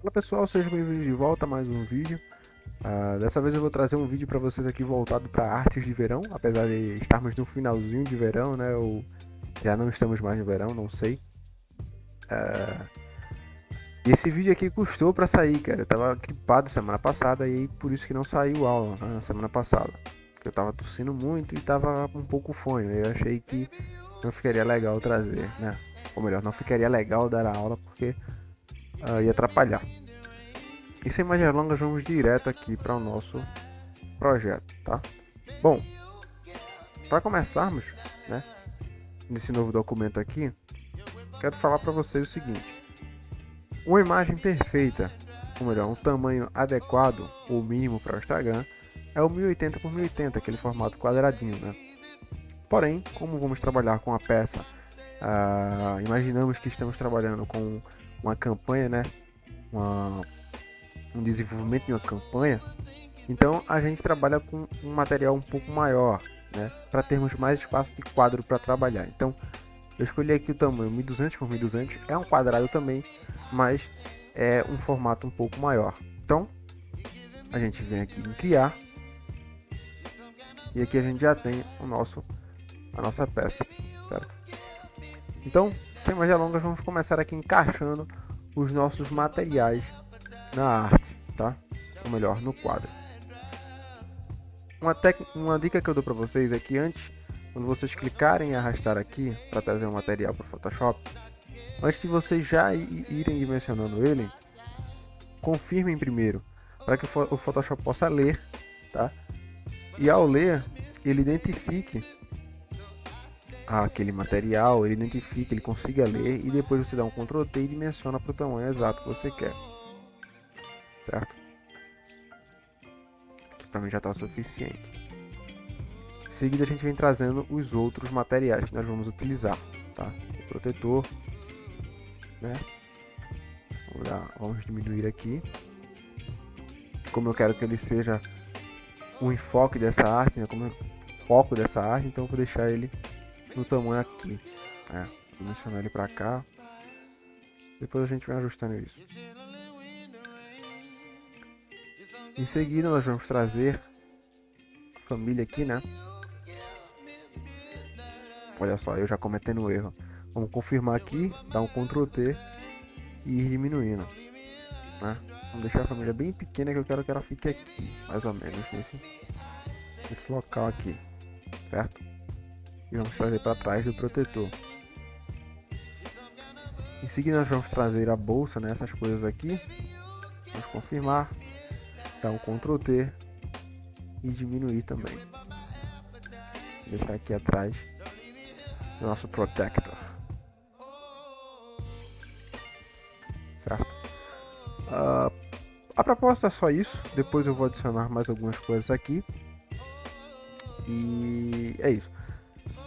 Olá pessoal, sejam bem-vindos de volta a mais um vídeo. Dessa vez eu vou trazer um vídeo para vocês aqui voltado para artes de verão, apesar de estarmos no finalzinho de verão, né? Ou já não estamos mais no verão, não sei. E esse vídeo aqui custou para sair, cara. Eu tava gripado semana passada e por isso que não saiu aula, né, na semana passada. Porque eu tava tossindo muito e tava um pouco fanho. Eu achei que não ficaria legal trazer, né? Ou melhor, não ficaria legal dar a aula porque ia atrapalhar. E sem mais delongas, vamos direto aqui para o nosso projeto, tá? Bom, para começarmos, né, nesse novo documento aqui, quero falar para vocês o seguinte: uma imagem perfeita, ou melhor, um tamanho adequado ou mínimo para o Instagram é o 1080 por 1080, aquele formato quadradinho, né? Porém, como vamos trabalhar com a peça, imaginamos que estamos trabalhando com uma campanha, né? Um desenvolvimento de uma campanha, então a gente trabalha com um material um pouco maior, né, para termos mais espaço de quadro para trabalhar. Então eu escolhi aqui o tamanho 1200 por 1200, é um quadrado também, mas é um formato um pouco maior. Então a gente vem aqui em criar e aqui a gente já tem a nossa peça, certo? Então, sem mais delongas, vamos começar aqui encaixando os nossos materiais na arte, tá? Ou melhor, no quadro. Uma dica que eu dou para vocês é que antes, quando vocês clicarem e arrastar aqui para trazer um material para o Photoshop, antes de vocês já irem dimensionando ele, confirmem primeiro para que o Photoshop possa ler, tá? E ao ler, ele identifique aquele material, ele consiga ler e depois você dá um Ctrl T e dimensiona para o tamanho exato que você quer, certo? Aqui para mim já está suficiente. Em seguida a gente vem trazendo os outros materiais que nós vamos utilizar, tá? O protetor, né? Vamos diminuir aqui. Como eu quero que ele seja o enfoque dessa arte, né? Como o foco dessa arte, então eu vou deixar ele no tamanho aqui, né? Dimensionar ele para cá. Depois a gente vai ajustando isso. Em seguida nós vamos trazer a família aqui, né? Olha só, eu já cometendo um erro. Vamos confirmar aqui, dar um Ctrl T e ir diminuindo, né? Vamos deixar a família bem pequena que eu quero que ela fique aqui, mais ou menos nesse local aqui, certo? E vamos trazer para trás do protetor. Em seguida nós vamos trazer a bolsa, né? Essas coisas aqui. Vamos confirmar, dar um Ctrl T e diminuir também. Vou deixar aqui atrás do nosso protector, certo? A proposta é só isso. Depois eu vou adicionar mais algumas coisas aqui. E é isso.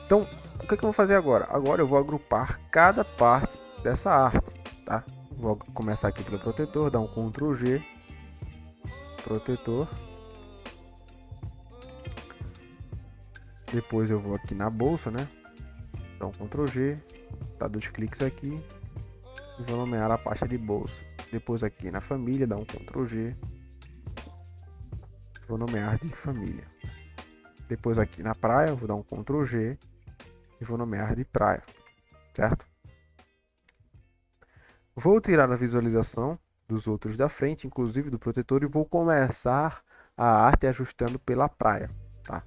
Então, o que eu vou fazer agora? Agora eu vou agrupar cada parte dessa arte, tá? Vou começar aqui pelo protetor, dar um Ctrl G, protetor. Depois eu vou aqui na bolsa, né? Dar um Ctrl G, dar 2 cliques aqui e vou nomear a pasta de bolsa. Depois aqui na família, dar um Ctrl G, vou nomear de família. Depois aqui na praia, vou dar um Ctrl G e vou nomear de praia, certo? Vou tirar a visualização dos outros da frente, inclusive do protetor, e vou começar a arte ajustando pela praia, tá?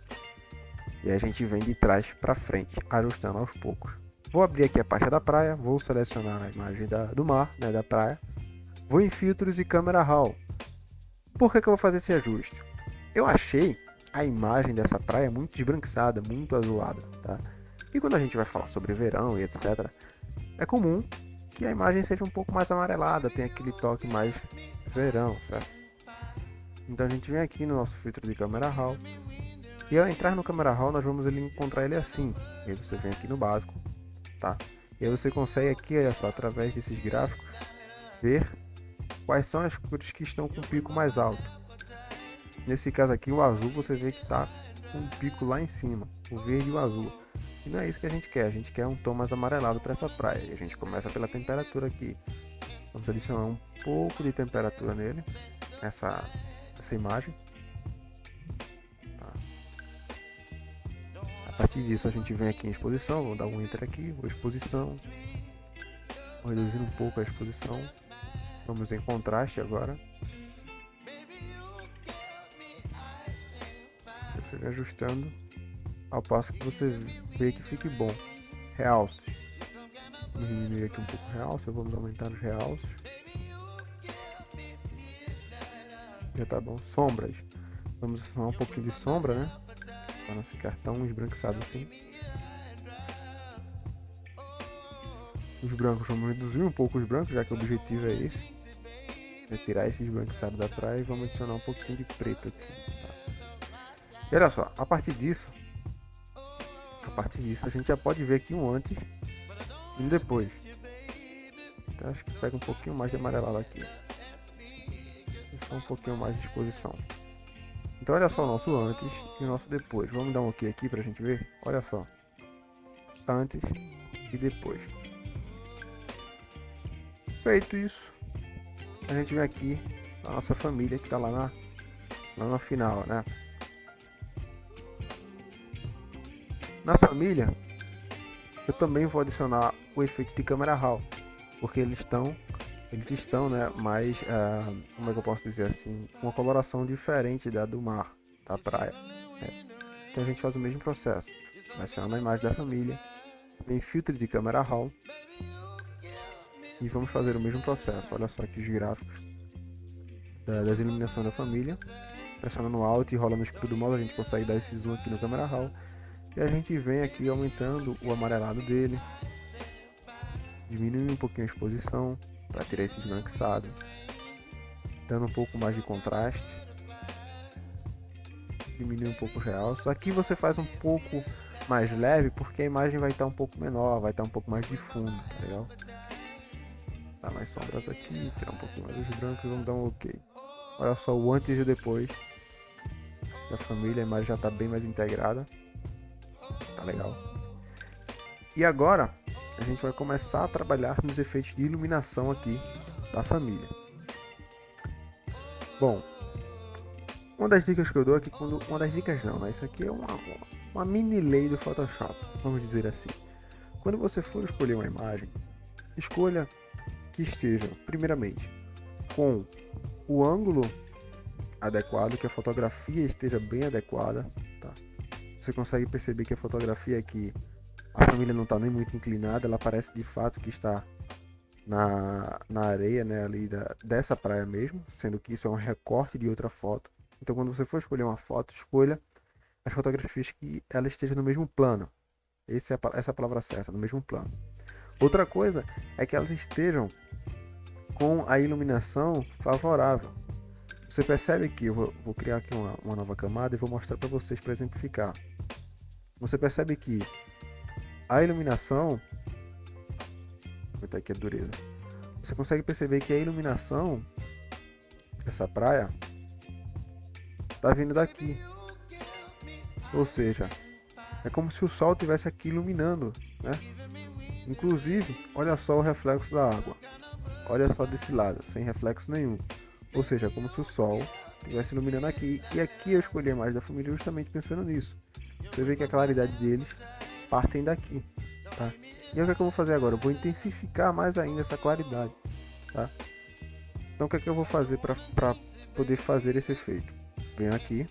E a gente vem de trás para frente, ajustando aos poucos. Vou abrir aqui a pasta da praia, vou selecionar a imagem do mar, né, da praia. Vou em filtros e câmera raw. Por que eu vou fazer esse ajuste? Eu achei a imagem dessa praia muito esbranquiçada, muito azulada, tá? E quando a gente vai falar sobre verão e etc, é comum que a imagem seja um pouco mais amarelada, tenha aquele toque mais verão, certo? Então a gente vem aqui no nosso filtro de câmera raw. E ao entrar no Camera Raw, nós vamos encontrar ele assim. E aí você vem aqui no básico, tá? E aí você consegue aqui, olha só, através desses gráficos, ver quais são as cores que estão com o pico mais alto. Nesse caso aqui, o azul você vê que está com um pico lá em cima, o verde e o azul. E não é isso que a gente quer um tom mais amarelado para essa praia. E a gente começa pela temperatura aqui. Vamos adicionar um pouco de temperatura nele, essa imagem. Tá. A partir disso a gente vem aqui em exposição, vou dar um enter aqui, vou exposição, vou reduzindo um pouco a exposição. Vamos em contraste agora. Você vai ajustando ao passo que você vê que fique bom. Realce. Vamos diminuir aqui um pouco o realce, vamos aumentar os realces. Já tá bom. Sombras. Vamos adicionar um pouquinho de sombra, né? Para não ficar tão esbranquiçado assim. Os brancos, vamos reduzir um pouco os brancos, já que o objetivo é esse. Retirar esse esbranquiçado da praia e vamos adicionar um pouquinho de preto aqui. Tá? E olha só, a partir disso a gente já pode ver aqui um antes e um depois. Então acho que pega um pouquinho mais de amarelado aqui. Só um pouquinho mais de exposição. Então olha só o nosso antes e o nosso depois. Vamos dar um ok aqui pra gente ver? Olha só. Antes e depois. Feito isso, a gente vem aqui na nossa família que tá lá na final, né? Na família, eu também vou adicionar o efeito de câmera raw, porque eles estão, né, mais, como é que eu posso dizer assim, uma coloração diferente da do mar, da praia. Né? Então a gente faz o mesmo processo, adiciona a imagem da família, vem filtro de câmera raw e vamos fazer o mesmo processo. Olha só aqui os gráficos das iluminações da família, pressionando no Alt e rola no escuro do mouse, a gente consegue dar esse zoom aqui no câmera raw. E a gente vem aqui aumentando o amarelado dele, diminuindo um pouquinho a exposição para tirar esse esbranquiçado, dando um pouco mais de contraste, diminuir um pouco o realce. Aqui você faz um pouco mais leve porque a imagem vai estar um pouco menor, vai estar um pouco mais de fundo, tá legal? Dá mais sombras aqui, tirar um pouquinho mais dos brancos, vamos dar um ok. Olha só o antes e o depois da família, a imagem já está bem mais integrada. Tá legal. E agora a gente vai começar a trabalhar nos efeitos de iluminação aqui da família. Bom, uma das dicas que eu dou aqui, uma das dicas não, né? Isso aqui é uma mini lei do Photoshop, vamos dizer assim. Quando você for escolher uma imagem, escolha que esteja, primeiramente, com o ângulo adequado, que a fotografia esteja bem adequada, tá? Você consegue perceber que a fotografia aqui, a família não está nem muito inclinada, ela parece de fato que está na areia, né, ali dessa praia mesmo, sendo que isso é um recorte de outra foto. Então quando você for escolher uma foto, escolha as fotografias que ela esteja no mesmo plano. Essa é a palavra certa, no mesmo plano. Outra coisa é que elas estejam com a iluminação favorável. Você percebe que eu vou criar aqui uma nova camada e vou mostrar para vocês para exemplificar. Você percebe que a iluminação, vou botar aqui a dureza. Você consegue perceber que a iluminação dessa praia está vindo daqui. Ou seja, é como se o sol estivesse aqui iluminando, né? Inclusive, olha só o reflexo da água. Olha só desse lado, sem reflexo nenhum. Ou seja, é como se o sol estivesse iluminando aqui. E aqui eu escolhi a imagem da família justamente pensando nisso. Você vê que a claridade deles partem daqui, tá? E o que é que eu vou fazer agora? Eu vou intensificar mais ainda essa claridade, tá? Então o que é que eu vou fazer para poder fazer esse efeito? Venho aqui,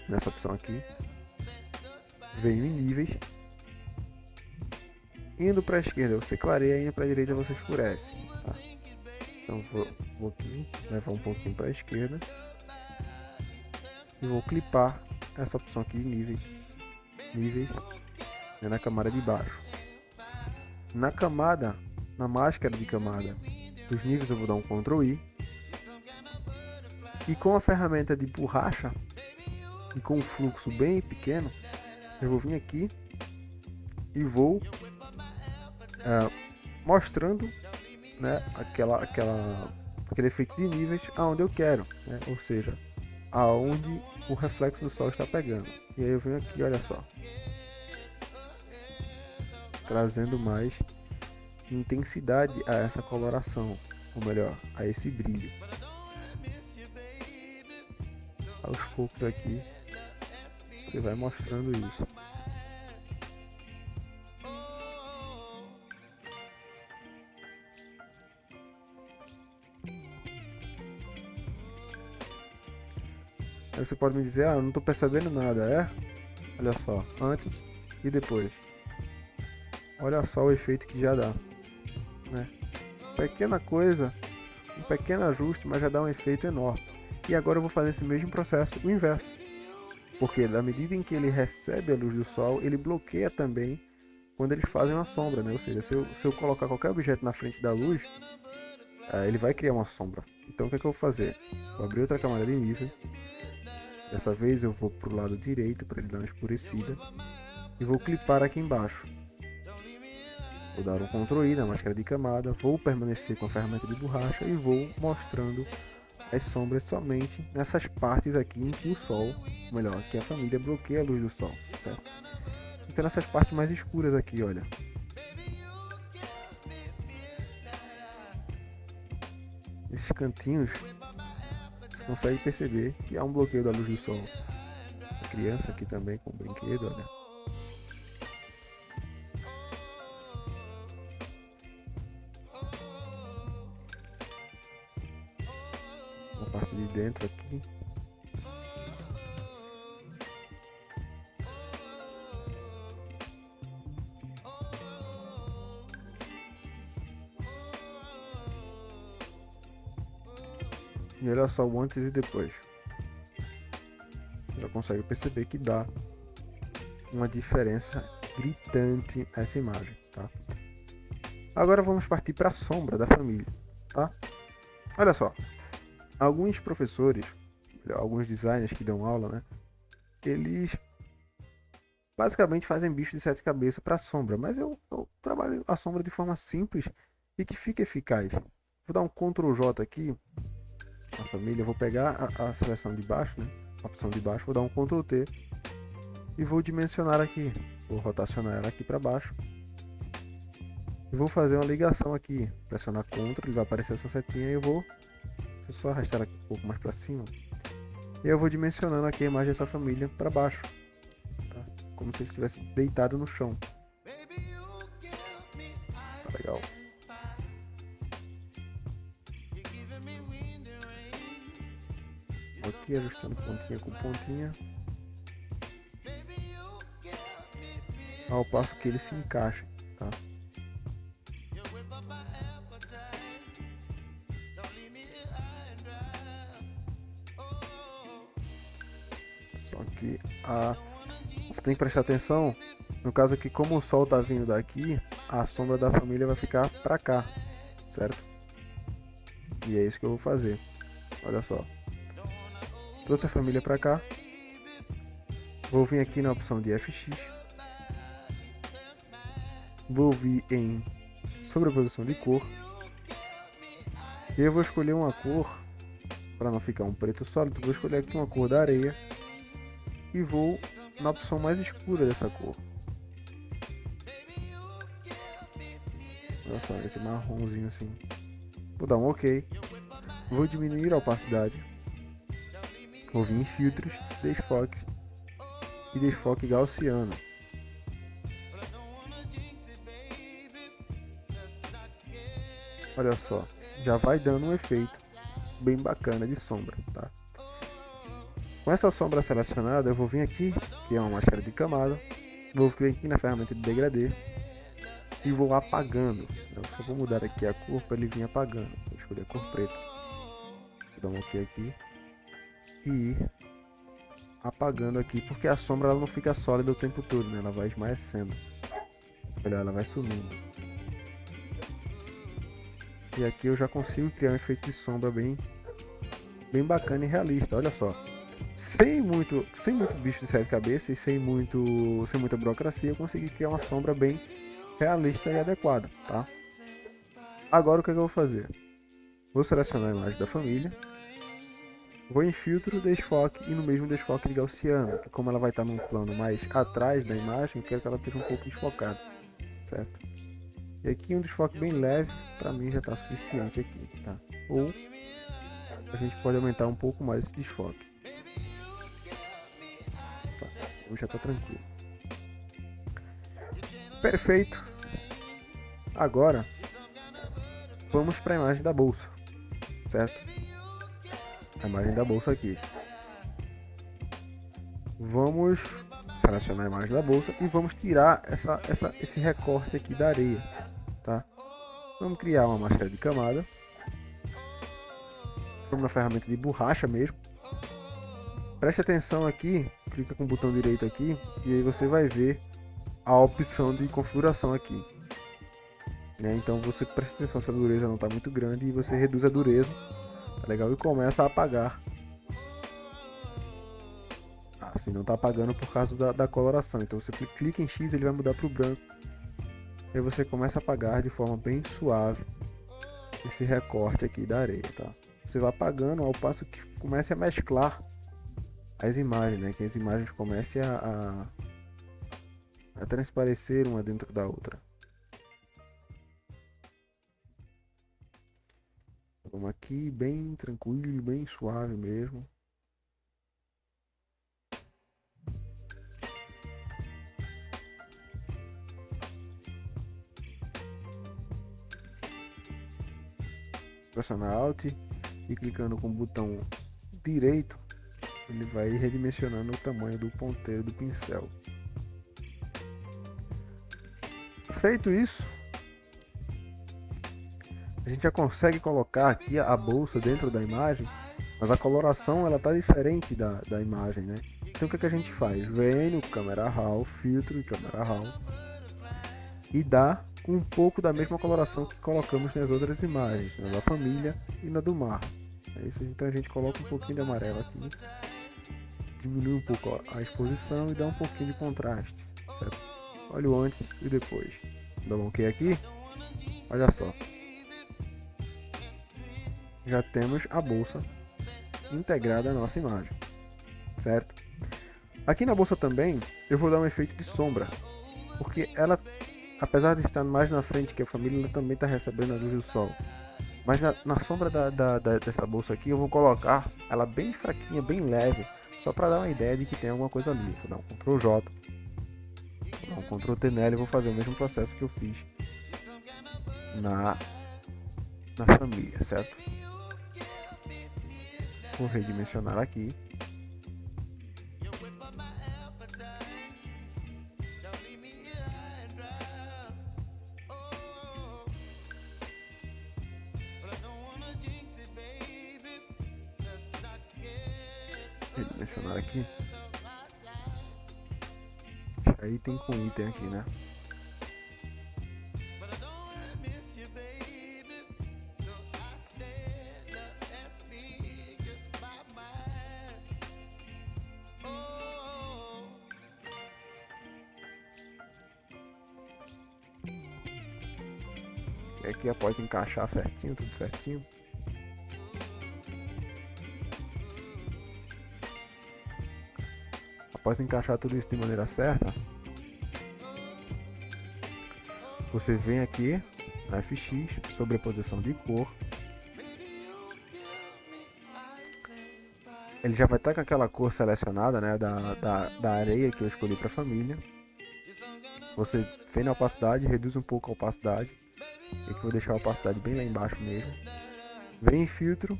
nessa opção aqui. Venho em níveis. Indo para a esquerda você clareia, indo para a direita você escurece, tá? Então vou aqui, levar um pouquinho para a esquerda e vou clipar essa opção aqui de níveis, né, na camada de baixo. Na máscara de camada dos níveis eu vou dar um Ctrl I e com a ferramenta de borracha e com um fluxo bem pequeno eu vou vir aqui e vou mostrando, né, aquele efeito de níveis aonde eu quero, né? Ou seja, aonde o reflexo do sol está pegando. E aí eu venho aqui, olha só, trazendo mais intensidade a essa coloração, ou melhor, a esse brilho. Aos poucos aqui, você vai mostrando isso. Aí você pode me dizer, eu não estou percebendo nada, Olha só, antes e depois. Olha só o efeito que já dá, né? Pequena coisa, um pequeno ajuste, mas já dá um efeito enorme. E agora eu vou fazer esse mesmo processo, o inverso. Porque na medida em que ele recebe a luz do sol, ele bloqueia também quando eles fazem uma sombra, né? Ou seja, se eu colocar qualquer objeto na frente da luz, ele vai criar uma sombra. Então o que é que eu vou fazer? Vou abrir outra camada de nível. Dessa vez eu vou para o lado direito para ele dar uma escurecida. E vou clipar aqui embaixo. Vou dar um Ctrl I na máscara de camada. Vou permanecer com a ferramenta de borracha e vou mostrando as sombras somente nessas partes aqui em que o sol, ou melhor, que a família bloqueia a luz do sol, certo? Então nessas partes mais escuras aqui, olha. Esses cantinhos, você consegue perceber que há um bloqueio da luz do sol. A criança aqui também com o brinquedo, olha. Na parte de dentro aqui. E olha só o antes e depois. Já consegue perceber que dá uma diferença gritante nessa imagem, tá? Agora vamos partir para a sombra da família, tá? Olha só, alguns professores, alguns designers que dão aula, né? Eles basicamente fazem bicho de 7 cabeças para sombra, mas eu trabalho a sombra de forma simples e que fica eficaz. Vou dar um Ctrl J aqui na família, vou pegar a seleção de baixo, né? A opção de baixo, vou dar um Ctrl T e vou dimensionar aqui, vou rotacionar ela aqui para baixo e vou fazer uma ligação aqui, pressionar Ctrl, ele vai aparecer essa setinha e eu vou, deixa eu só arrastar aqui um pouco mais para cima e eu vou dimensionando aqui a imagem dessa família para baixo, tá? Como se ele estivesse deitado no chão. Tá legal. Aqui ajustando pontinha com pontinha, ao passo que ele se encaixa, tá? Só que você tem que prestar atenção, no caso aqui, como o sol tá vindo daqui, a sombra da família vai ficar pra cá, certo? E é isso que eu vou fazer. Olha só. Trouxe a família para cá. Vou vir aqui na opção de FX. Vou vir em sobreposição de cor. E eu vou escolher uma cor, para não ficar um preto sólido, vou escolher aqui uma cor da areia. E vou na opção mais escura dessa cor. Olha só, esse marronzinho assim. Vou dar um OK. Vou diminuir a opacidade. Vou vir em filtros, desfoque e desfoque gaussiano. Olha só, já vai dando um efeito bem bacana de sombra, tá? Com essa sombra selecionada, eu vou vir aqui, que é uma máscara de camada, vou vir aqui na ferramenta de degradê e vou apagando. Eu só vou mudar aqui a cor para ele vir apagando. Vou escolher a cor preta. Vou dar um OK aqui. E ir apagando aqui, porque a sombra ela não fica sólida o tempo todo, né? Ela vai esmaecendo. Olha, ela vai sumindo. E aqui eu já consigo criar um efeito de sombra bem bacana e realista. Olha só, sem muito bicho de 7 cabeças e sem muita burocracia, eu consegui criar uma sombra bem realista e adequada, tá? Agora o que eu vou fazer? Vou selecionar a imagem da família. Vou em filtro, desfoque e no mesmo desfoque de gaussiano, que como ela vai estar num plano mais atrás da imagem, eu quero que ela esteja um pouco desfocada, certo? E aqui um desfoque bem leve, para mim já está suficiente aqui, tá? Ou a gente pode aumentar um pouco mais esse desfoque. Tá, já está tranquilo. Perfeito. Agora vamos para a imagem da bolsa, certo? A imagem da bolsa aqui. Vamos selecionar a imagem da bolsa e vamos tirar esse recorte aqui da areia, tá? Vamos criar uma máscara de camada. Vamos na ferramenta de borracha mesmo. Preste atenção aqui, clica com o botão direito aqui e aí você vai ver a opção de configuração aqui. Então você presta atenção se a dureza não está muito grande e você reduz a dureza, tá legal? E começa a apagar. Assim, não está apagando por causa da coloração. Então você clica em X, ele vai mudar para o branco. E aí você começa a apagar de forma bem suave esse recorte aqui da areia, tá? Você vai apagando ao passo que comece a mesclar as imagens, né? Que as imagens comecem a transparecer uma dentro da outra. Vamos aqui bem tranquilo, bem suave mesmo. Pressionar Alt e clicando com o botão direito, ele vai redimensionando o tamanho do ponteiro do pincel. Feito isso, a gente já consegue colocar aqui a bolsa dentro da imagem, mas a coloração ela tá diferente da imagem, né? Então o que a gente faz? Vem no Camera Raw, filtro e Camera Raw e dá um pouco da mesma coloração que colocamos nas outras imagens, na da família e na do mar. É isso, então a gente coloca um pouquinho de amarelo aqui, diminui um pouco a exposição e dá um pouquinho de contraste, certo? Olha o antes e depois. Dá um OK aqui, olha só. Já temos a bolsa integrada à nossa imagem, certo? Aqui na bolsa também eu vou dar um efeito de sombra, porque ela, apesar de estar mais na frente que a família, ela também está recebendo a luz do sol. Mas na sombra dessa bolsa aqui eu vou colocar ela bem fraquinha, bem leve, só para dar uma ideia de que tem alguma coisa ali. Vou dar um Ctrl J, vou dar um Ctrl T nela e vou fazer o mesmo processo que eu fiz na família, certo? Vou redimensionar aqui. Redimensionar aqui. Aí tem com item aqui, né? E aqui após encaixar certinho, tudo certinho, após encaixar tudo isso de maneira certa, você vem aqui na FX, sobreposição de cor. Ele já vai estar com aquela cor selecionada, né, da areia que eu escolhi para a família. Você vem na opacidade, reduz um pouco a opacidade. Aqui eu vou deixar a opacidade bem lá embaixo mesmo. Vem em filtro,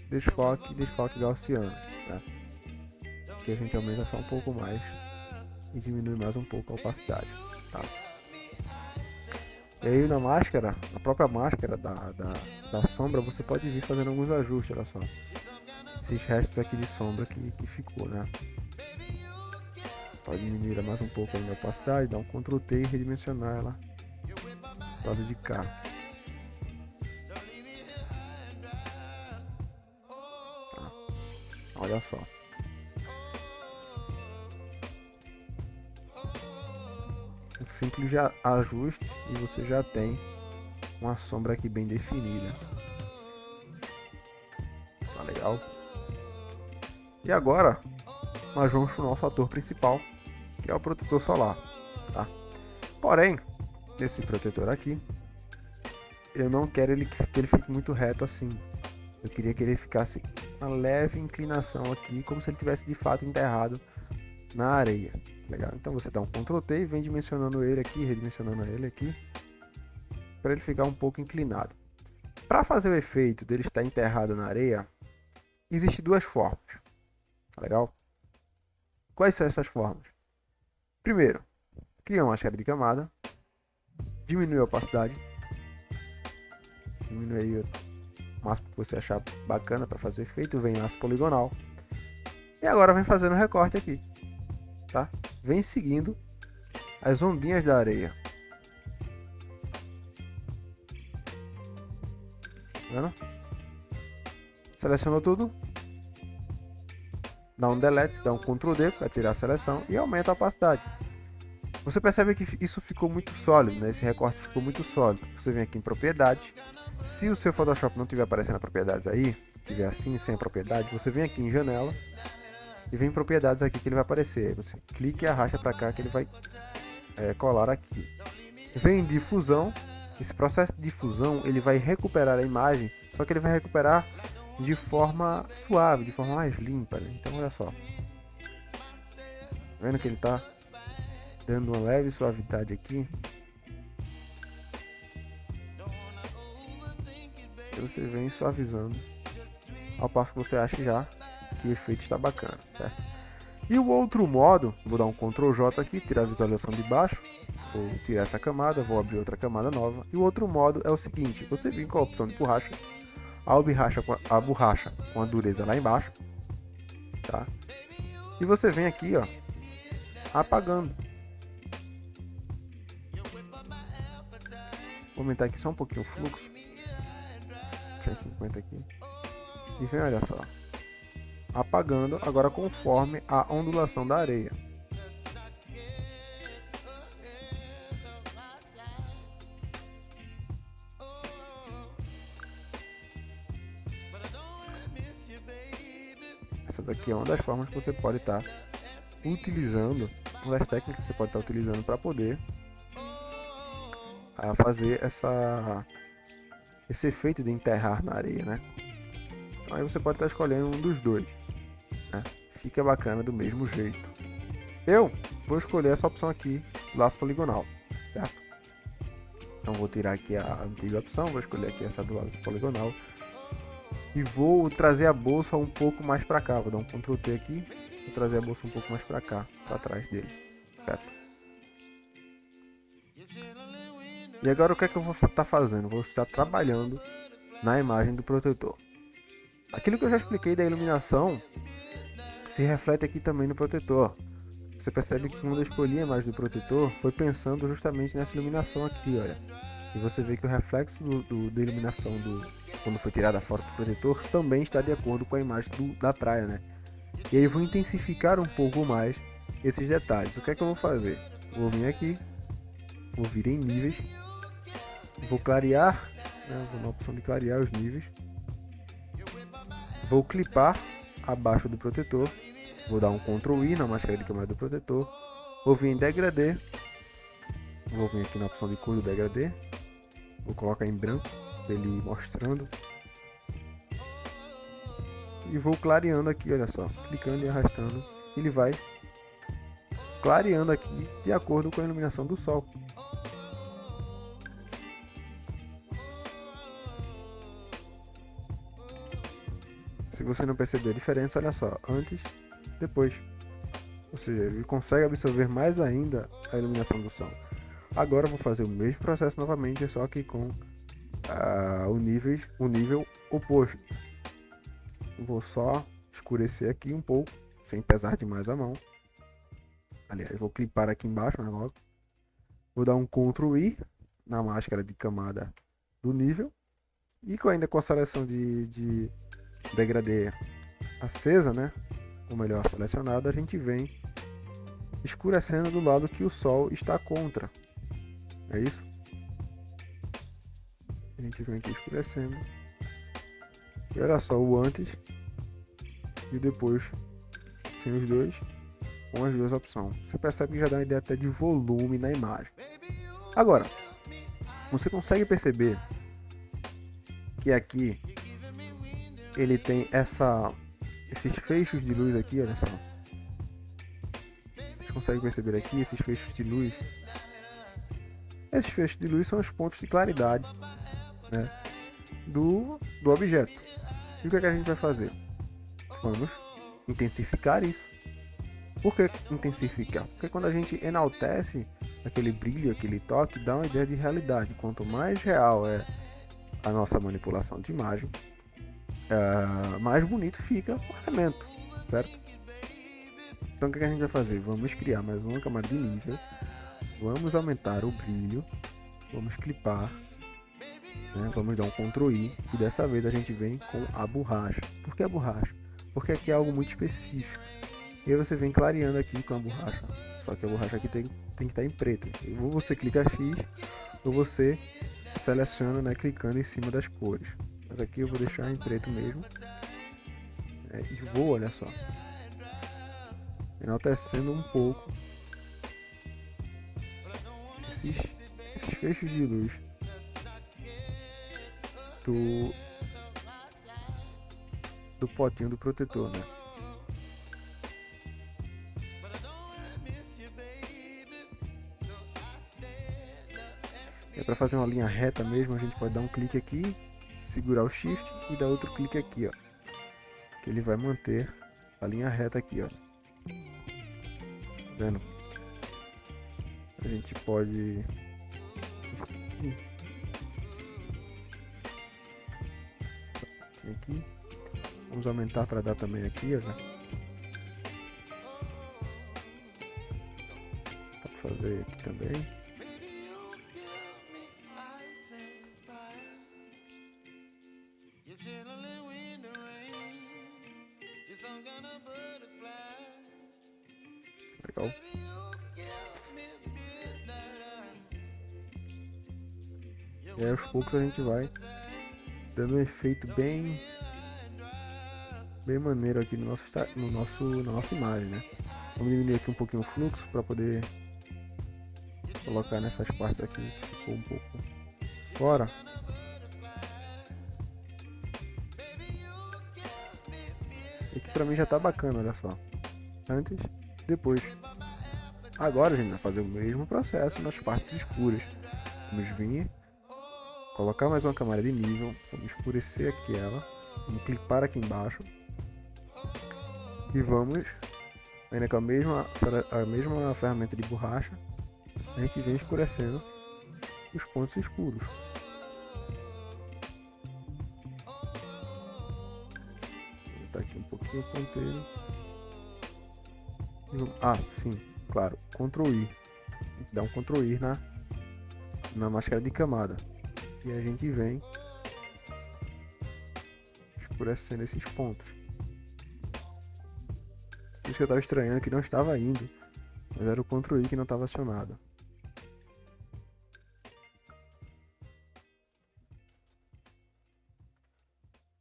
desfoque gaussiano, tá? Aqui a gente aumenta só um pouco mais e diminui mais um pouco a opacidade, tá? E aí na máscara, na própria máscara da sombra, você pode vir fazendo alguns ajustes, olha só. Esses restos aqui de sombra que ficou, né? Pode diminuir mais um pouco ainda a opacidade, dar um Ctrl T e redimensionar ela do lado de cá. Tá. Olha só. Um simples ajuste e você já tem uma sombra aqui bem definida. Tá legal? E agora nós vamos para o nosso ator principal, que é o protetor solar, tá? Porém, esse protetor aqui, eu não quero que ele fique muito reto assim. Eu queria que ele ficasse uma leve inclinação aqui, como se ele tivesse de fato enterrado na areia. Legal? Então você dá um Ctrl T e vem dimensionando ele aqui, redimensionando ele aqui, para ele ficar um pouco inclinado. Para fazer o efeito dele estar enterrado na areia, existem duas formas. Legal? Quais são essas formas? Primeiro, cria uma máscara de camada, diminui a opacidade, diminui aí o máximo que você achar bacana para fazer o efeito, vem em laço poligonal. E agora vem fazendo o recorte aqui, tá? Vem seguindo as ondinhas da areia. Tá vendo? Selecionou tudo. Dá um delete, dá um Ctrl D para tirar a seleção e aumenta a opacidade. Você percebe que isso ficou muito sólido, né? Esse recorte ficou muito sólido. Você vem aqui em propriedades. Se o seu Photoshop não estiver aparecendo propriedades aí, estiver assim, sem a propriedade, você vem aqui em janela e vem em propriedades aqui que ele vai aparecer. Aí você clica e arrasta para cá que ele vai colar aqui. Vem em difusão. Esse processo de difusão ele vai recuperar a imagem, só que ele vai recuperar de forma suave, de forma mais limpa, né? Então olha só, vendo que ele tá dando uma leve suavidade aqui, e você vem suavizando ao passo que você acha já que o efeito está bacana, certo? E o outro modo, vou dar um Ctrl J aqui, tirar a visualização de baixo, vou tirar essa camada, vou abrir outra camada nova. E o outro modo é o seguinte, você vem com a opção de borracha, a borracha com a dureza lá embaixo, tá? E você vem aqui, ó, apagando. Vou aumentar aqui só um pouquinho o fluxo, deixar em 50 aqui, e vem, olha só, apagando agora conforme a ondulação da areia. Essa daqui é uma das formas que você pode estar utilizando, uma das técnicas que você pode estar utilizando para poder fazer esse efeito de enterrar na areia, né? Então aí você pode estar escolhendo um dos dois, né? Fica bacana do mesmo jeito. Eu vou escolher essa opção aqui, laço poligonal, certo? Então vou tirar aqui a antiga opção, vou escolher aqui essa do laço poligonal. E vou trazer a bolsa um pouco mais para cá. Vou dar um Ctrl T aqui. Vou trazer a bolsa um pouco mais para cá, para trás dele. Certo? E agora o que é que eu vou estar fazendo? Vou estar trabalhando na imagem do protetor. Aquilo que eu já expliquei da iluminação se reflete aqui também no protetor. Você percebe que quando eu escolhi a imagem do protetor, foi pensando justamente nessa iluminação aqui, olha. E você vê que o reflexo da iluminação quando foi tirada a foto do protetor também está de acordo com a imagem da praia, né? E aí eu vou intensificar um pouco mais esses detalhes. O que é que eu vou fazer? Vou vir aqui, vou vir em níveis, vou clarear, né? Vou na opção de clarear os níveis, vou clipar abaixo do protetor, vou dar um Ctrl I na máscara de camada do protetor, vou vir em degradê, vou vir aqui na opção de cor do degradê, vou colocar em branco, ele mostrando. E vou clareando aqui, olha só. Clicando e arrastando. Ele vai clareando aqui de acordo com a iluminação do sol. Se você não perceber a diferença, olha só. Antes, depois. Ou seja, ele consegue absorver mais ainda a iluminação do sol. Agora eu vou fazer o mesmo processo novamente, só que com o nível oposto. Vou só escurecer aqui um pouco, sem pesar demais a mão. Aliás, vou clipar aqui embaixo, né, logo. Vou dar um Ctrl I na máscara de camada do nível. E ainda com a seleção de degradê acesa, né? Ou melhor, selecionada, a gente vem escurecendo do lado que o sol está contra. É isso? A gente vem aqui escurecendo. E olha só o antes e depois sem os dois, com as duas opções. Você percebe que já dá uma ideia até de volume na imagem. Agora, Você consegue perceber que aqui ele tem esses feixes de luz aqui, olha só. Você consegue perceber aqui esses feixes de luz? Esses feixes de luz são os pontos de claridade, né, do objeto. E o que é que a gente vai fazer? Vamos intensificar isso. Por que intensificar? Porque quando a gente enaltece aquele brilho, aquele toque, dá uma ideia de realidade. Quanto mais real é a nossa manipulação de imagem, mais bonito fica o elemento, certo? Então o que a gente vai fazer? Vamos criar mais uma camada de nível, vamos aumentar o brilho, vamos clipar, né? Vamos dar um Ctrl I e dessa vez a gente vem com a borracha. Por que a borracha? Porque aqui é algo muito específico. E aí você vem clareando aqui com a borracha. Só que a borracha aqui tem que estar em preto. Ou você clica X, ou você seleciona, né, clicando em cima das cores. Mas aqui eu vou deixar em preto mesmo. E vou, olha só, enaltecendo um pouco esses feixes de luz do potinho do protetor, né? Para fazer uma linha reta mesmo, a gente pode dar um clique aqui, segurar o Shift e dar outro clique aqui, ó, que ele vai manter a linha reta aqui, ó. Tá vendo? A gente pode aqui, vamos aumentar para dar também aqui, ó. Pode fazer aqui também. Legal. E aí aos poucos a gente vai dando um efeito bem maneiro aqui na nossa imagem, né? Vamos diminuir aqui um pouquinho o fluxo para poder colocar nessas partes aqui que ficou um pouco fora. E aqui pra mim já tá bacana, olha só. Antes, depois. Agora a gente vai fazer o mesmo processo nas partes escuras. Vamos vir, colocar mais uma camada de nível, vamos escurecer aqui ela, vamos clipar aqui embaixo e vamos, ainda com a mesma ferramenta de borracha, a gente vem escurecendo os pontos escuros. Vou botar aqui um pouquinho o ponteiro. Sim, claro, Ctrl I. Dá um Ctrl I na máscara de camada. E a gente vem escurecendo esses pontos. Por isso que eu estava estranhando que não estava indo, mas era o Ctrl I que não estava acionado.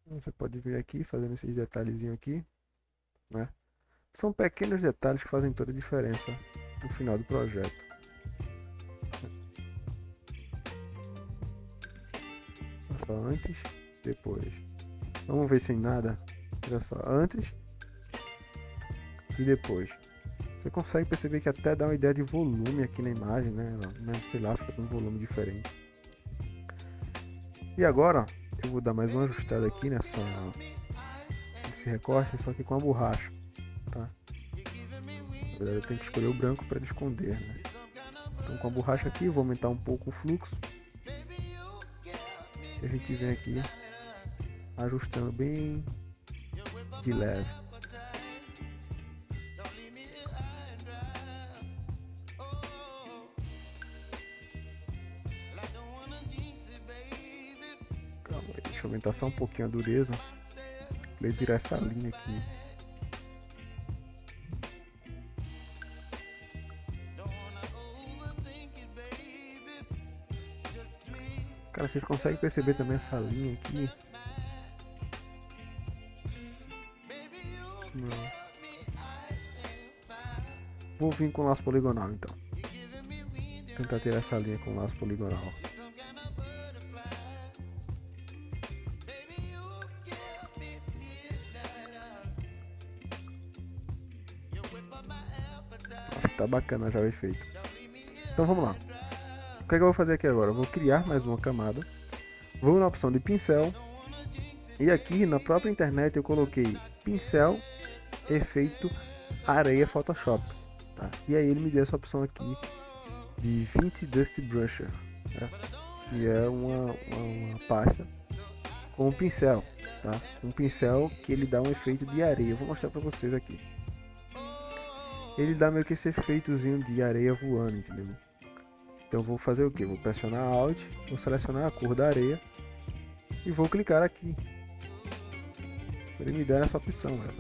Você pode vir aqui fazendo esses detalhezinhos aqui, né? São pequenos detalhes que fazem toda a diferença no final do projeto. Só antes, depois. Vamos ver sem nada. Olha só, antes e depois. Você consegue perceber que até dá uma ideia de volume aqui na imagem, né? Sei lá, fica com um volume diferente. E agora eu vou dar mais uma ajustada aqui nesse recorte, só que com a borracha, tá? Na verdade eu tenho que escolher o branco para ele esconder, né? Então com a borracha aqui eu vou aumentar um pouco o fluxo. E a gente vem aqui ajustando bem de leve. Calma aí, deixa eu aumentar só um pouquinho a dureza para ele virar essa linha aqui. Cara, vocês conseguem perceber também essa linha aqui? Não. Vou vir com laço poligonal então. Tentar tirar essa linha com laço poligonal. tá bacana já o efeito. Então vamos lá. O que é que eu vou fazer aqui agora? Eu vou criar mais uma camada. Vou na opção de pincel. E aqui na própria internet eu coloquei pincel, efeito, areia Photoshop. Tá? E aí ele me deu essa opção aqui de Vintage Dust Brusher. Tá? Que é uma pasta com um pincel. Tá? Um pincel que ele dá um efeito de areia. Eu vou mostrar para vocês aqui. Ele dá meio que esse efeitozinho de areia voando, entendeu? Então eu vou fazer o que? Vou pressionar Alt, vou selecionar a cor da areia e vou clicar aqui. Ele me dá essa opção, galera.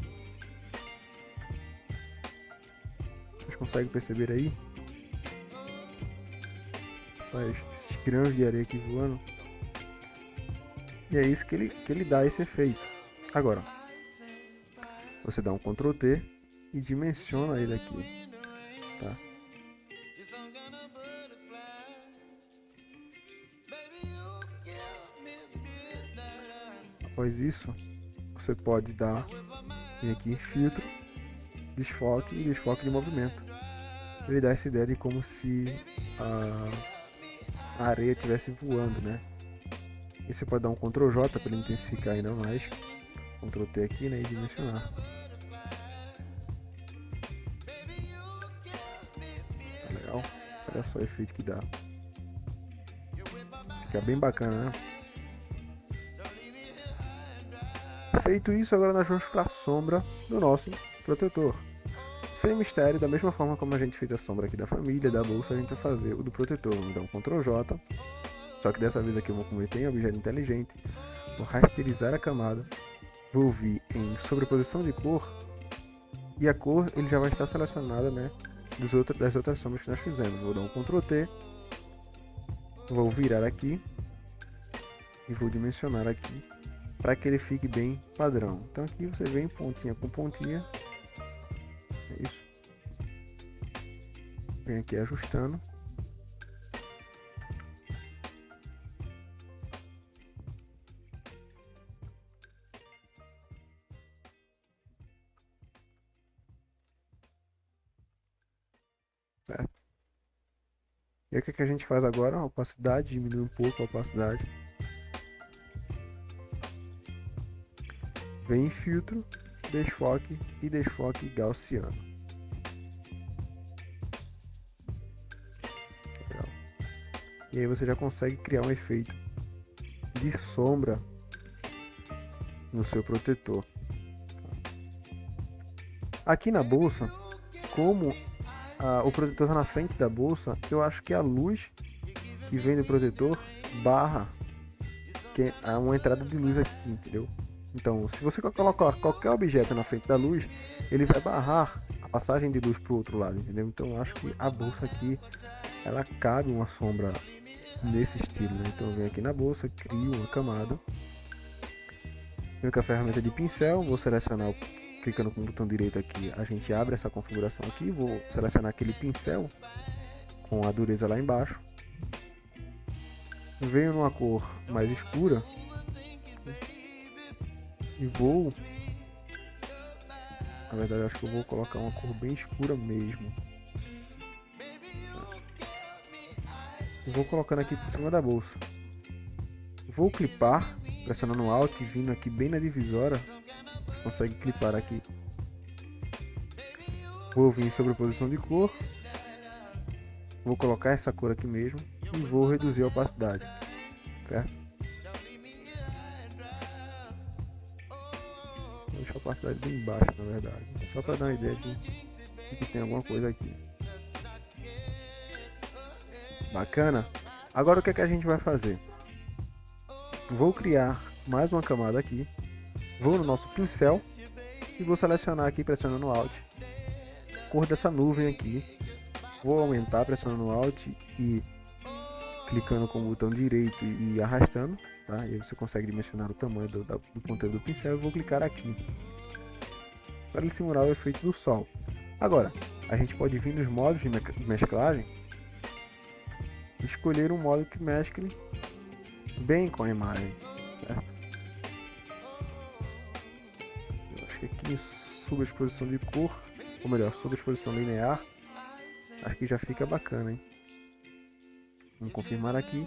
Vocês conseguem perceber aí? Esses grãos de areia aqui voando. E é isso que ele dá esse efeito. Agora, você dá um Ctrl T e dimensiona ele aqui, tá? Após isso, você pode vir aqui em filtro, desfoque e desfoque de movimento. Ele dá essa ideia de como se a areia estivesse voando, né? E você pode dar um Ctrl J para ele intensificar ainda mais. Ctrl T aqui, né? E dimensionar. Tá legal? Olha só o efeito que dá. Fica bem bacana, né? Feito isso, agora nós vamos para a sombra do nosso protetor. Sem mistério, da mesma forma como a gente fez a sombra aqui da família, da bolsa, a gente vai fazer o do protetor. Vamos dar um Ctrl J. Só que dessa vez aqui eu vou converter em objeto inteligente. Vou rasterizar a camada. Vou vir em sobreposição de cor. E a cor ele já vai estar selecionada, né, das outras sombras que nós fizemos. Vou dar um Ctrl T. Vou virar aqui. E vou dimensionar aqui. Para que ele fique bem padrão. Então aqui você vem pontinha com pontinha. É isso. Vem aqui ajustando. Certo? E aí o que a gente faz agora? A opacidade, diminui um pouco a opacidade. Vem em filtro, desfoque e desfoque gaussiano. Legal. E aí você já consegue criar um efeito de sombra no seu protetor. Aqui na bolsa, como o protetor está na frente da bolsa, eu acho que a luz que vem do protetor barra que há uma entrada de luz aqui, entendeu? Então, se você colocar qualquer objeto na frente da luz, ele vai barrar a passagem de luz para o outro lado, entendeu? Então, eu acho que a bolsa aqui, ela cabe uma sombra nesse estilo, né? Então, eu venho aqui na bolsa, crio uma camada. Venho com a ferramenta de pincel, vou selecionar, clicando com o botão direito aqui, a gente abre essa configuração aqui. Vou selecionar aquele pincel com a dureza lá embaixo. Venho numa cor mais escura. E vou, na verdade eu acho que eu vou colocar uma cor bem escura mesmo. E vou colocando aqui por cima da bolsa. Vou clipar, pressionando Alt e vindo aqui bem na divisória. Você consegue clipar aqui. Vou vir em sobreposição de cor. Vou colocar essa cor aqui mesmo e vou reduzir a opacidade, certo? Deixa a opacidade bem baixa, na verdade, só para dar uma ideia de que tem alguma coisa aqui. Bacana. Agora o que é que a gente vai fazer? Vou criar mais uma camada aqui. Vou no nosso pincel e vou selecionar aqui pressionando Alt a cor dessa nuvem aqui. Vou aumentar pressionando Alt e clicando com o botão direito e arrastando. Tá? E aí você consegue dimensionar o tamanho do ponteiro do pincel. Eu vou clicar aqui para ele simular o efeito do sol. Agora, a gente pode vir nos modos de mesclagem e escolher um modo que mescle bem com a imagem, certo? Eu acho que aqui em subexposição de cor, ou melhor, subexposição linear, Acho que já fica bacana, hein? Vamos confirmar aqui.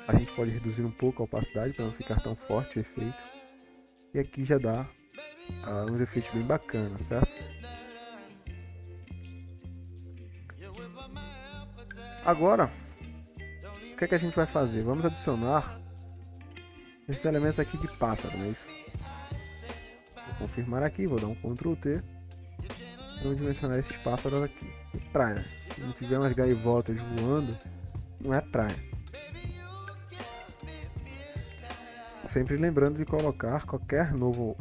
A gente pode reduzir um pouco a opacidade para não ficar tão forte o efeito. E aqui já dá uns efeitos bem bacanas, certo? Agora, o que é que a gente vai fazer? Vamos adicionar esses elementos aqui de pássaro, não é isso? Vou confirmar aqui, vou dar um Ctrl T. Vamos dimensionar esses pássaros aqui. E praia. Se não tiver umas gaivotas voando, não é praia. Sempre lembrando de colocar qualquer novo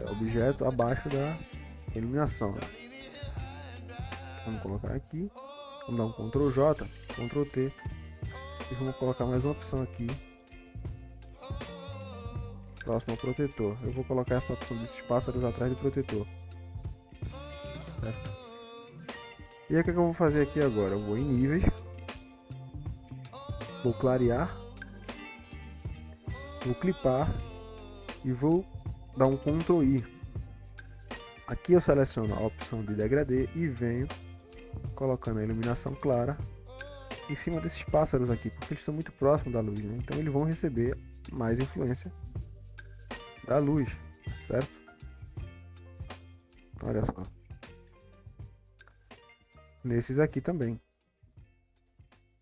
objeto abaixo da iluminação. Vamos colocar aqui. Vamos dar um Ctrl J, Ctrl T. E vamos colocar mais uma opção aqui. Próximo ao protetor. Eu vou colocar essa opção desses pássaros atrás do protetor. Certo? E aí o que eu vou fazer aqui agora? Eu vou em níveis. Vou clarear. Vou clipar. E vou dar um Ctrl I. Aqui eu seleciono a opção de degradê e venho colocando a iluminação clara em cima desses pássaros aqui, porque eles estão muito próximos da luz, né? Então eles vão receber mais influência da luz, certo? Olha só. Nesses aqui também.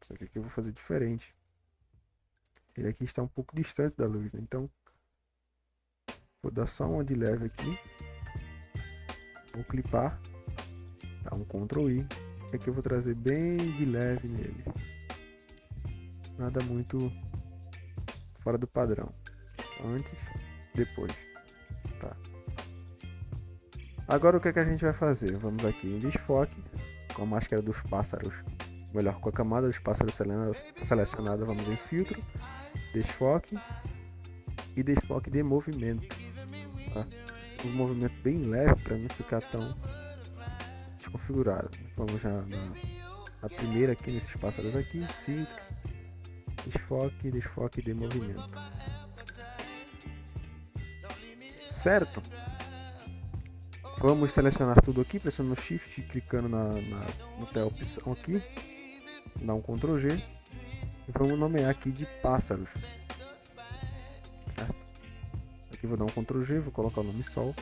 Só que aqui eu vou fazer diferente. Ele aqui está um pouco distante da luz, né? Então vou dar só uma de leve aqui. Vou clipar. Dar um Ctrl I. E aqui eu vou trazer bem de leve nele. Nada muito fora do padrão. Antes, depois. Tá. Agora o que é que a gente vai fazer? Vamos aqui em desfoque. Com a máscara dos pássaros. Melhor, com a camada dos pássaros selecionada, vamos em filtro. Desfoque. E desfoque de movimento. Tá? Um movimento bem leve para não ficar tão desconfigurado. Vamos já na primeira aqui nesses pássaros aqui, filtro, desfoque de movimento. Certo? Vamos selecionar tudo aqui, pressionando no Shift, clicando na opção aqui, dar um Ctrl G e vamos nomear aqui de pássaros. Certo? Aqui vou dar um Ctrl G, vou colocar o nome Sol.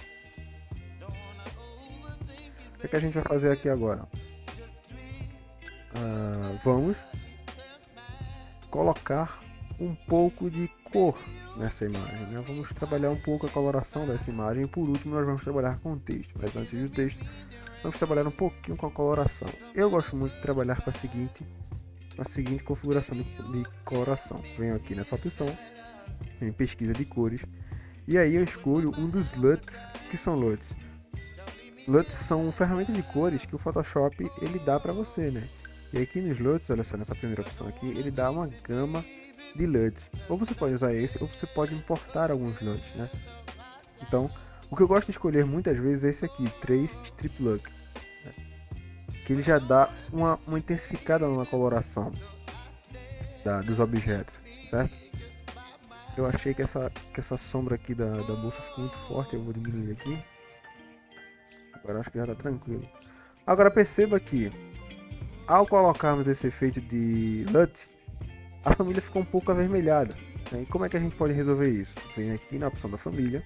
O que é que a gente vai fazer aqui agora? Vamos colocar um pouco de cor nessa imagem, né? Vamos trabalhar um pouco a coloração dessa imagem e por último nós vamos trabalhar com o texto, mas antes do texto vamos trabalhar um pouquinho com a coloração. Eu gosto muito de trabalhar com a seguinte configuração de coloração. Venho aqui nessa opção, em pesquisa de cores, e aí eu escolho um dos LUTs. O que são LUTs? LUTs são ferramentas de cores que o Photoshop ele dá para você, né? E aqui nos LUTs, olha só, nessa primeira opção aqui, ele dá uma gama de LUTs. Ou você pode usar esse, ou você pode importar alguns LUTs, né? Então, o que eu gosto de escolher muitas vezes é esse aqui, 3 Strip LUT, né? Que ele já dá uma intensificada na coloração dos objetos, certo? Eu achei que essa sombra aqui da bolsa ficou muito forte, eu vou diminuir aqui. Agora acho que já está tranquilo. Agora perceba que ao colocarmos esse efeito de LUT, a família ficou um pouco avermelhada, né? E como é que a gente pode resolver isso? Vem aqui na opção da família,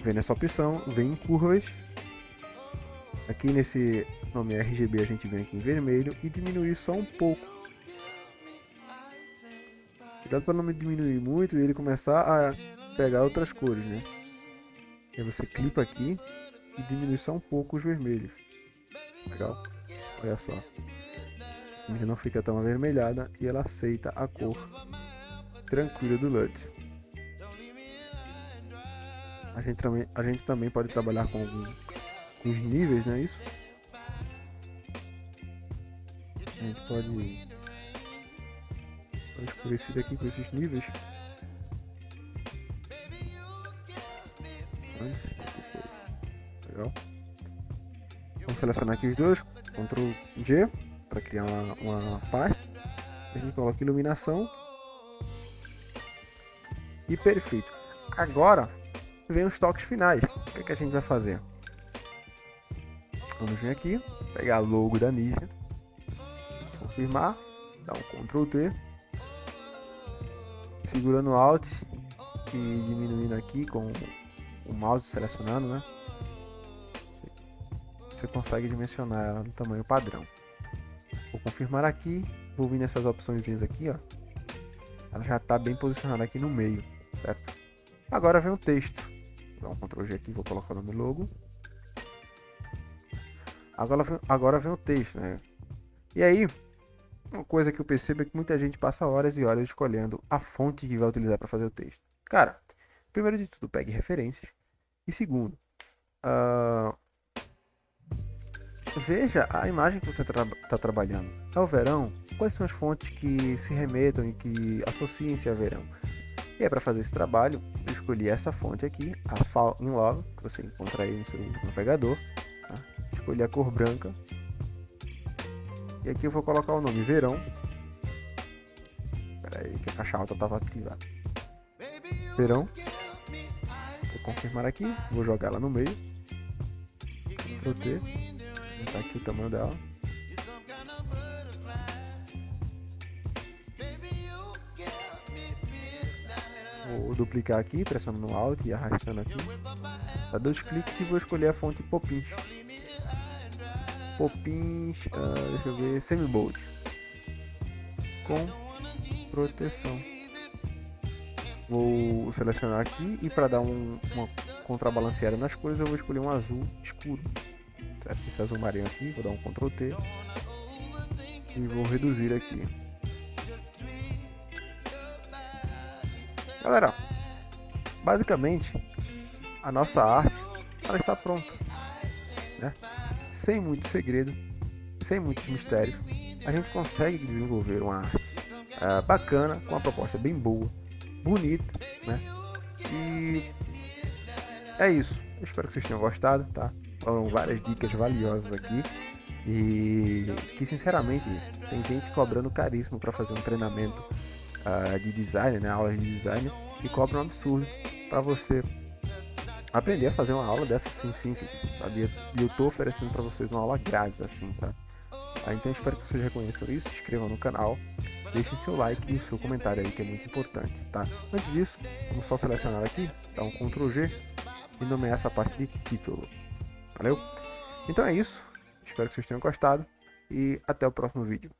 vem nessa opção, vem em curvas, aqui nesse nome RGB a gente vem aqui em vermelho e diminuir só um pouco. Cuidado para não me diminuir muito e ele começar a pegar outras cores, né? Aí você clipa aqui e diminui só um pouco os vermelhos. Legal? Olha só. A não fica tão avermelhada e ela aceita a cor tranquila do LUT. A gente também pode trabalhar com os níveis, não é isso? A gente pode escurecer aqui com esses níveis. Legal. Vamos selecionar aqui os dois, Ctrl G para criar uma pasta. A gente coloca iluminação e perfeito. Agora vem os toques finais. O que é que a gente vai fazer? Vamos vir aqui, pegar a logo da Ninja, confirmar, dar um Ctrl T, segurando o Alt e diminuindo aqui com o mouse selecionando, né? Você consegue dimensionar ela no tamanho padrão. Vou confirmar aqui, vou vir nessas opções aqui, ó. Ela já está bem posicionada aqui no meio, certo? Agora vem o texto. Vou dar um Ctrl G aqui, vou colocar o nome logo. Agora vem o texto, né? E aí, uma coisa que eu percebo é que muita gente passa horas e horas escolhendo a fonte que vai utilizar para fazer o texto. Cara, primeiro de tudo, pegue referências. E segundo, veja a imagem que você está trabalhando. É o verão? Quais são as fontes que se remetam e que associem-se a verão? E aí, para fazer esse trabalho, eu escolhi essa fonte aqui, a Fall in Love, que você encontra aí no seu navegador. Tá? Escolhi a cor branca. E aqui eu vou colocar o nome Verão. Espera aí que a caixa alta estava ativada. Verão. Vou confirmar aqui, vou jogar ela no meio. Vou ter. Tá aqui o tamanho dela. Vou duplicar aqui, pressionando no Alt e arrastando aqui. Dá 2 cliques e vou escolher a fonte Poppins. Poppins, deixa eu ver, Semi-Bold. Com proteção. Vou selecionar aqui e para dar uma contrabalanceada nas cores eu vou escolher um azul escuro. Certo? Esse azul marinho aqui, vou dar um Ctrl T. E vou reduzir aqui. Galera, basicamente a nossa arte ela está pronta, né? Sem muito segredo, sem muitos mistérios, a gente consegue desenvolver uma arte bacana, com uma proposta bem boa, bonita, né? E é isso. Eu espero que vocês tenham gostado, tá? Foram várias dicas valiosas aqui e que sinceramente tem gente cobrando caríssimo para fazer um treinamento de design, né? Aulas de design, e cobra um absurdo para você aprender a fazer uma aula dessa assim simples, sabe? E eu tô oferecendo para vocês uma aula grátis assim, tá? Então eu espero que vocês reconheçam isso, se inscrevam no canal, deixem seu like e o seu comentário aí que é muito importante, tá? Antes disso, vamos só selecionar aqui, dar um Ctrl G e nomear essa parte de título. Valeu? Então é isso, espero que vocês tenham gostado e até o próximo vídeo.